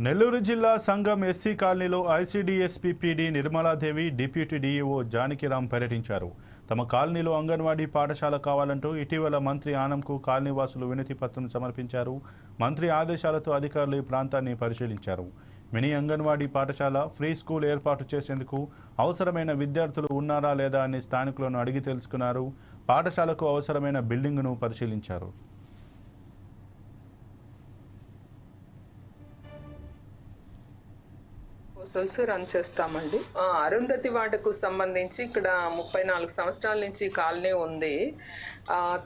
నెల్లూరు జిల్లా సంగం ఎస్సీ కాలనీలో ICDSP PD Nirmaladevi deputy DEO Janakiram పర్యటించారు. తమ కాలనీలో అంగన్వాడీ పాఠశాల కావాలంటూ ఇటీవల మంత్రి ఆనంకు కాలనీవాసులు వినతి పత్రం సమర్పించారు. మంత్రి ఆదేశాలతో అధికారులు ఈ ప్రాంతాన్ని పరిశీలించారు. మినీ అంగన్వాడీ పాఠశాల, ఫ్రీ స్కూల్ ఏర్పాటు చేసేందుకు అవసరమైన విద్యార్థులు ఉన్నారా లేదా అని స్థానికులను అడిగి తెలుసుకున్నారు. పాఠశాలకు అవసరమైన బిల్డింగును పరిశీలించారు. రన్ చేస్తామండి. అరుంధతి వార్డుకు సంబంధించి ఇక్కడ 34 సంవత్సరాల నుంచి కాలనీ ఉంది.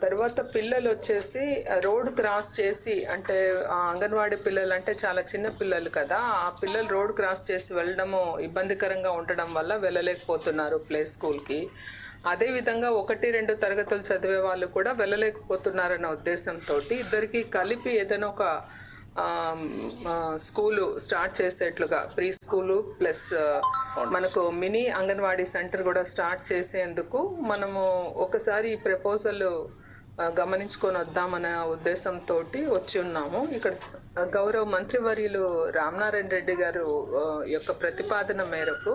తర్వాత పిల్లలు వచ్చేసి రోడ్ క్రాస్ చేసి, అంటే అంగన్వాడీ పిల్లలు అంటే చాలా చిన్న పిల్లలు కదా, ఆ పిల్లలు రోడ్ క్రాస్ చేసి వెళ్ళడము ఇబ్బందికరంగా ఉండడం వల్ల వెళ్ళలేకపోతున్నారు ప్లే స్కూల్కి. అదేవిధంగా 1-2 తరగతులు చదివే వాళ్ళు కూడా వెళ్ళలేకపోతున్నారన్న ఉద్దేశంతో ఇద్దరికి కలిపి ఏదైనా ఒక స్కూలు స్టార్ట్ చేసేట్లుగా, ప్రీ స్కూలు ప్లస్ మనకు మినీ అంగన్వాడీ సెంటర్ కూడా స్టార్ట్ చేసేందుకు మనము ఒకసారి ఈ ప్రపోజల్ గమనించుకొని వద్దామనే ఉద్దేశంతో వచ్చి ఉన్నాము. ఇక్కడ గౌరవ మంత్రివర్యులు రామనారాయణ రెడ్డి గారు యొక్క ప్రతిపాదన మేరకు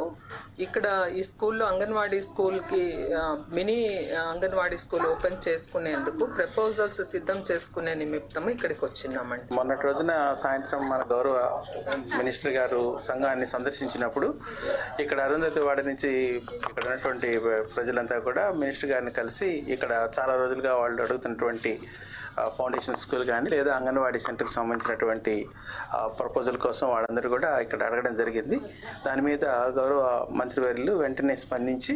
ఇక్కడ ఈ స్కూల్లో అంగన్వాడీ స్కూల్కి మినీ అంగన్వాడీ స్కూల్ ఓపెన్ చేసుకునేందుకు ప్రపోజల్స్ సిద్ధం చేసుకునే నిమిత్తం ఇక్కడికి వచ్చినామండి. మొన్నటి రోజున సాయంత్రం మన గౌరవ మినిస్టర్ గారు సంఘాన్ని సందర్శించినప్పుడు ఇక్కడ అరుంధతి వాడ నుంచి ఇక్కడ ఉన్నటువంటి ప్రజలంతా కూడా మినిస్టర్ గారిని కలిసి ఇక్కడ చాలా రోజులుగా వాళ్ళు అడుగుతున్నటువంటి ఫౌండేషన్ స్కూల్ కానీ లేదా అంగన్వాడీ సెంటర్కి సంబంధించినటువంటి ప్రపోజల్ కోసం వాళ్ళందరూ కూడా ఇక్కడ అడగడం జరిగింది. దాని మీద గౌరవ మంత్రివర్యులు వెంటనే స్పందించి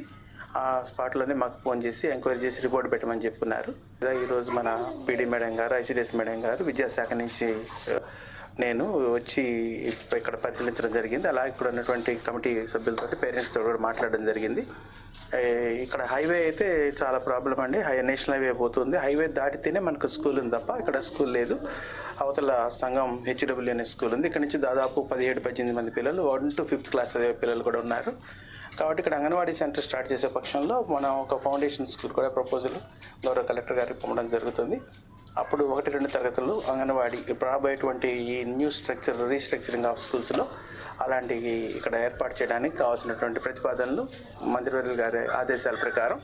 ఆ స్పాట్లోనే మాకు ఫోన్ చేసి ఎంక్వైరీ చేసి రిపోర్ట్ పెట్టమని చెప్పున్నారు. ఈరోజు మన పీడీ మేడం గారు, ఐసీడీఎస్ మేడం గారు, విద్యాశాఖ నుంచి నేను వచ్చి ఇక్కడ పరిశీలించడం జరిగింది. అలాగే ఇక్కడ ఉన్నటువంటి కమిటీ సభ్యులతో, పేరెంట్స్తో కూడా మాట్లాడడం జరిగింది. ఇక్కడ హైవే అయితే చాలా ప్రాబ్లం అండి. నేషనల్ హైవే పోతుంది. హైవే దాటితేనే మనకు స్కూల్ ఉంది తప్ప ఇక్కడ స్కూల్ లేదు. అవతల సంఘం హెచ్డబ్ల్యూఎన్ స్కూల్ ఉంది. ఇక్కడ నుంచి దాదాపు 17-18 మంది పిల్లలు 1 to 5th క్లాస్ చదివే పిల్లలు కూడా ఉన్నారు. కాబట్టి ఇక్కడ అంగన్వాడీ సెంటర్ స్టార్ట్ చేసే పక్షంలో మనం ఒక ఫౌండేషన్ స్కూల్ కూడా ప్రపోజల్ గౌరవ కలెక్టర్ గారికి పంపడం జరుగుతుంది. అప్పుడు 1-2 తరగతులు అంగన్వాడీ ఇప్పుడు రాబోయేటువంటి ఈ న్యూ స్ట్రక్చర్, రీస్ట్రక్చరింగ్ ఆఫ్ స్కూల్స్లో అలాంటివి ఇక్కడ ఏర్పాటు చేయడానికి కావాల్సినటువంటి ప్రతిపాదనలు మంత్రివర్యులు గారి ఆదేశాల ప్రకారం